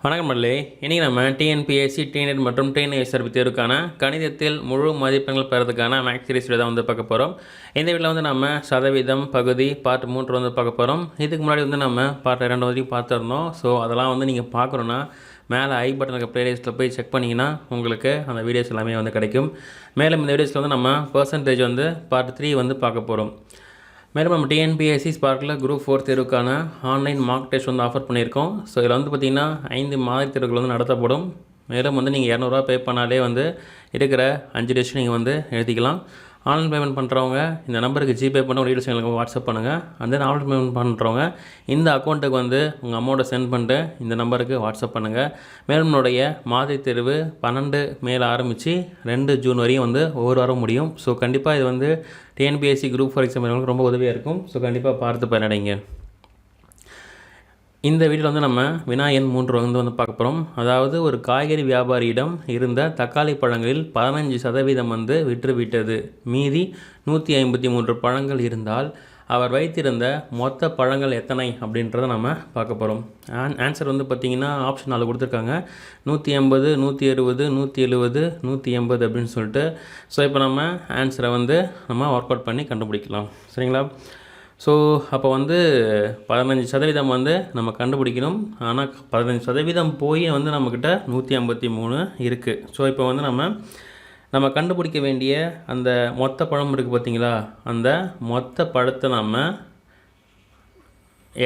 வணக்கம் மல்லே. இன்றைக்கி நம்ம டிஎன்பிஎஸ்சி டிஎன்எட் மற்றும் டிஎன்ஐஎஸ்ஆர்பி தேர்வுக்கான கணிதத்தில் முழு மதிப்பெண்கள் பெறதுக்கான மேக்ஸ் சீரிஸ் தான் வந்து பார்க்க போகிறோம். இந்த வீடியோவில் வந்து நம்ம சதவீதம் பகுதி பார்ட் 3 வந்து பார்க்க போகிறோம். இதுக்கு முன்னாடி வந்து நம்ம பார்ட் 2 வரைக்கும் பார்த்துருந்தோம். ஸோ அதெல்லாம் வந்து நீங்கள் பார்க்கணுன்னா மேலே ஐ பட்டனுக்கு ப்ளேலிஸ்ட்டில் போய் செக் பண்ணிங்கன்னா உங்களுக்கு அந்த வீடியோஸ் எல்லாமே வந்து கிடைக்கும். மேலும் இந்த வீடியோஸில் வந்து நம்ம பர்சன்டேஜ் வந்து பார்ட் 3 வந்து பார்க்க போகிறோம். மேலும் நம்ம டிஎன்பிஎஸ்சி ஸ்பார்க்கில் குரூப் 4 தேர்வுக்கான ஆன்லைன் மார்க் டெஸ்ட் வந்து ஆஃபர் பண்ணியிருக்கோம். ஸோ இதில் வந்து பார்த்திங்கன்னா 5 மாதிரி தேர்வுகள் வந்து நடத்தப்படும். மேலும் வந்து நீங்கள் 200 பே பண்ணாலே வந்து இருக்கிற 5 டெஸ்ட் நீங்கள் வந்து எழுதிக்கலாம். ஆன்லைன் பேமெண்ட் பண்ணுறவங்க இந்த நம்பருக்கு ஜிபே பண்ண ஒரு டீட்டெயில்ஸ் எங்களுக்கு வாட்ஸ்அப் பண்ணுங்கள். அந்த ஆன்லைன் பேமெண்ட் பண்ணுறவங்க இந்த அக்கௌண்ட்டுக்கு வந்து உங்கள் அமௌண்ட்டை சென்ட் பண்ணிட்டு இந்த நம்பருக்கு வாட்ஸ்அப் பண்ணுங்கள். மேலும் என்னுடைய மாதிரி தேர்வு 12 மேல் ஆரம்பித்து 2 ஜூன் வரையும் வந்து ஒவ்வொரு வாரம் முடியும். ஸோ கண்டிப்பாக இது வந்து டிஎன்பிஎஸ்சி குரூப் 4 எக்ஸாம் ரொம்ப உதவியாக இருக்கும். ஸோ கண்டிப்பாக பார்த்து பயனடைங்க. இந்த வீடியோவில் வந்து நம்ம வினா எண் 3 வந்து பார்க்க போகிறோம். அதாவது ஒரு காய்கறி வியாபாரியிடம் இருந்த தக்காளி பழங்களில் 15% வந்து விற்றுவிட்டது. மீதி 153 பழங்கள் இருந்தால் அவர் வைத்திருந்த மொத்த பழங்கள் எத்தனை அப்படின்றத நம்ம பார்க்க போகிறோம். ஆன்சர் வந்து பார்த்திங்கன்னா ஆப்ஷன் 4 கொடுத்துருக்காங்க. 180, 160, 170, 180 அப்படின்னு சொல்லிட்டு. ஸோ இப்போ நம்ம ஆன்சரை வந்து நம்ம ஒர்க் அவுட் பண்ணி கண்டுபிடிக்கலாம். சரிங்களா? ஸோ அப்போ வந்து 15% வந்து நம்ம கண்டுபிடிக்கணும். ஆனால் 15% போய் வந்து நம்மக்கிட்ட 153 இருக்குது. ஸோ இப்போ வந்து நம்ம கண்டுபிடிக்க வேண்டிய அந்த மொத்த பழம் இருக்குது பார்த்திங்களா, அந்த மொத்த பழத்தை நம்ம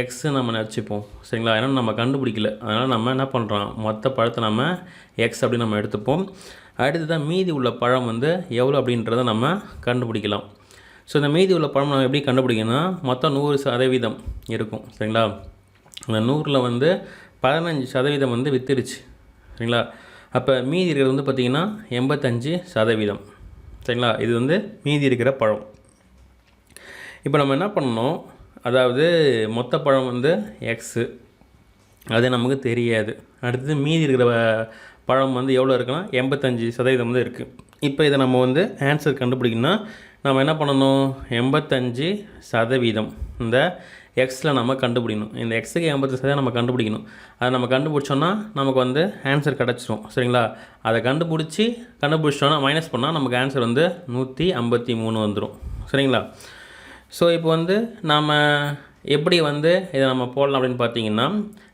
எக்ஸு நம்ம வச்சுப்போம். சரிங்களா? ஏன்னா நம்ம கண்டுபிடிக்கல, அதனால் நம்ம என்ன பண்ணுறோம், மொத்த பழத்தை நம்ம எக்ஸ் அப்படின்னு நம்ம எடுத்துப்போம். அடுத்து தான் மீதி உள்ள பழம் வந்து எவ்வளோ அப்படின்றத நம்ம கண்டுபிடிக்கலாம். ஸோ இந்த மீதி உள்ள பழம் நம்ம எப்படி கண்டுபிடிக்கணும்னா மொத்தம் 100% இருக்கும். சரிங்களா? அந்த 100ல் வந்து 15% வந்து விற்றுருச்சு. சரிங்களா? அப்போ மீதி இருக்கிறது வந்து பார்த்திங்கன்னா 85%. சரிங்களா? இது வந்து மீதி இருக்கிற பழம். இப்போ நம்ம என்ன பண்ணணும், அதாவது மொத்த பழம் வந்து எக்ஸு, அது நமக்கு தெரியாது. அடுத்தது மீதி இருக்கிற பழம் வந்து எவ்வளோ இருக்குன்னா 85% வந்து இருக்குது. இப்போ இதை நம்ம வந்து ஆன்சர் கண்டுபிடிக்கணும்னா நம்ம என்ன பண்ணணும், 85% இந்த எக்ஸில் நம்ம கண்டுபிடிக்கணும். இந்த எக்ஸுக்கு 85% நம்ம கண்டுபிடிக்கணும். அதை நம்ம கண்டுபிடிச்சோன்னா நமக்கு வந்து ஆன்சர் கிடச்சிரும். சரிங்களா? அதை கண்டுபிடிச்சோன்னா மைனஸ் பண்ணால் நமக்கு ஆன்சர் வந்து 153 வந்துடும். சரிங்களா? ஸோ இப்போ வந்து நாம் எப்படி வந்து இதை நம்ம போடலாம் அப்படின்னு பார்த்தீங்கன்னா,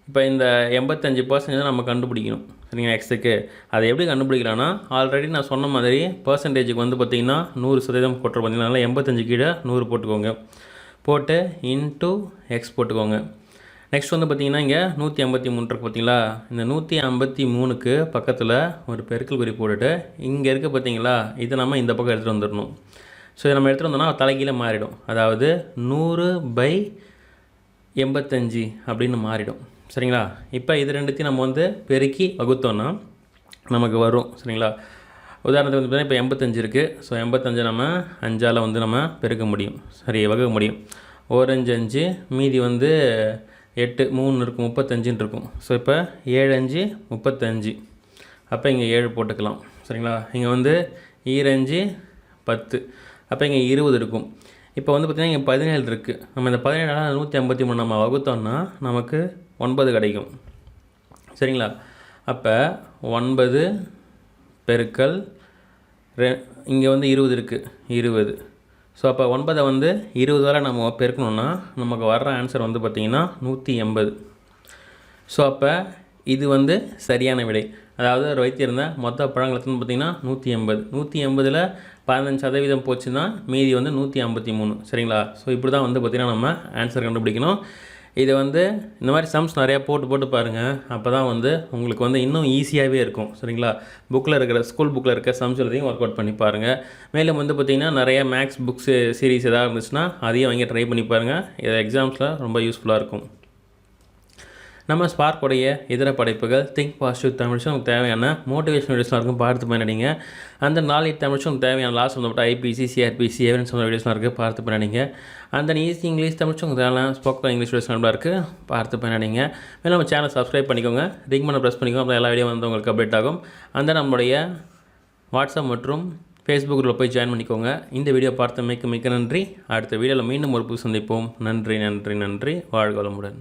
இப்போ இந்த 85% நம்ம கண்டுபிடிக்கணும். சரிங்களா? எக்ஸுக்கு அதை எப்படி கண்டுபிடிக்கலாம்னா, ஆல்ரெடி நான் சொன்ன மாதிரி பர்சன்டேஜுக்கு வந்து பார்த்திங்கன்னா 100% போட்டு பார்த்திங்கன்னா, அதனால் 85 கீழே 100 போட்டுக்கோங்க. போட்டு இன்ட்டு எக்ஸ் போட்டுக்கோங்க. நெக்ஸ்ட் வந்து பார்த்திங்கன்னா இங்கே 153 இருக்குது பார்த்திங்களா, இந்த 153க்கு பக்கத்தில் ஒரு பெருக்கல் குறி போட்டுட்டு இங்கே இருக்குது பார்த்திங்களா, இதை நம்ம இந்த பக்கம் எடுத்துகிட்டு வந்துடணும். ஸோ இதை நம்ம எடுத்துகிட்டு வந்தோம்னா தலைகீழே மாறிடும். அதாவது 100/85 அப்படின்னு மாறிடும். சரிங்களா? இப்போ இது ரெண்டுத்தையும் நம்ம வந்து பெருக்கி வகுத்தோன்னா நமக்கு வரும். சரிங்களா? உதாரணத்துக்கு வந்து பார்த்தீங்கன்னா இப்போ 85 இருக்குது. ஸோ 85 நம்ம 5ஆல் வந்து நம்ம பெருக்க முடியும். சரி, வகுக்க முடியும். 1 5 5, மீதி வந்து 8 3 இருக்கும், 35 இருக்கும். ஸோ இப்போ 7 5 35. அப்போ இங்கே 7 போட்டுக்கலாம். சரிங்களா? இங்கே வந்து 2 5 10. அப்போ இங்கே 20 இருக்கும். இப்போ வந்து பார்த்திங்கன்னா இங்கே 17 இருக்குது. நம்ம இந்த 17ஆல் 153 நம்ம வகுத்தோம்னா நமக்கு 9 கிடைக்கும். சரிங்களா? அப்போ 9 பெருக்கல் இங்கே வந்து 20 இருக்குது, 20. ஸோ அப்போ 9 வந்து 20ஆல் நம்ம பெருக்கணுன்னா நமக்கு வர்ற ஆன்சர் வந்து பார்த்திங்கன்னா 180. ஸோ அப்போ இது வந்து சரியான விடை. அதாவது ஒரு வைத்திருந்த மொத்த பழங்கள் எத்தனை பார்த்திங்கன்னா 180. 180ல் 15% போச்சுன்னா மீதி வந்து 153. சரிங்களா? ஸோ இப்படி தான் வந்து பார்த்திங்கன்னா நம்ம ஆன்சர் கண்டுபிடிக்கணும். இதை வந்து இந்த மாதிரி சம்ஸ் நிறையா போட்டு பாருங்கள். அப்போ தான் வந்து உங்களுக்கு வந்து இன்னும் ஈஸியாகவே இருக்கும். சரிங்களா? ஸ்கூல் புக்கில் இருக்க சம்ஸ் எல்லாத்தையும் ஒர்க் அவுட் பண்ணி பாருங்கள். மேலும் வந்து பார்த்திங்கன்னா நிறையா மேக்ஸ் புக்ஸு சீரிஸ் எதாவது இருந்துச்சுன்னா அதையும் வாங்கி ட்ரை பண்ணி பாருங்கள். இது எக்ஸாம்ஸில் ரொம்ப யூஸ்ஃபுல்லாக இருக்கும். நம்ம ஸ்பார்க்குடைய இதர படைப்புகள் திங்க் பாசிட்டிவ் தமிழ்ச்சி உங்களுக்கு தேவையான மோட்டிவேஷன் வீடியோஸ்லாம் இருக்கும், பார்த்து பண்ணிடுங்க. அந்த நாலேஜ் தமிழ்ச்சி உங்களுக்கு தேவையான லாஸ்ட் சம்மந்தப்பட்ட ஐபிசி சிஆர்பிசி எவிடன்ஸ் சம்மந்த வீடியோஸ்லாம் இருக்குது, பார்த்து பண்ணிடுங்க. அந்த ஈஸி இங்கிலீஷ் தமிழ்ச்சி உங்களுக்கு தேவையான ஸ்போக்கன் இங்கிலீஷ் வீடியோஸ் நல்லா இருக்குது, பார்த்து பண்ணிடுங்க. மேலும் நம்ம சேனல் சப்ஸ்கிரைப் பண்ணிக்கோங்க, ரிங் பண்ண ப்ரெஸ் பண்ணிக்கோங்க. அப்போ எல்லா வீடியோ வந்து உங்களுக்கு அப்டேட் ஆகும். அந்த நம்மளுடைய வாட்ஸ்அப் மற்றும் ஃபேஸ்புக் குரூப்பில் போய் ஜாயின் பண்ணிக்கோங்க. இந்த வீடியோ பார்த்த மிக்க நன்றி. அடுத்த வீடியோவில் மீண்டும் ஒரு புது சந்திப்போம். நன்றி நன்றி நன்றி. வாழ்க வளமுடன்.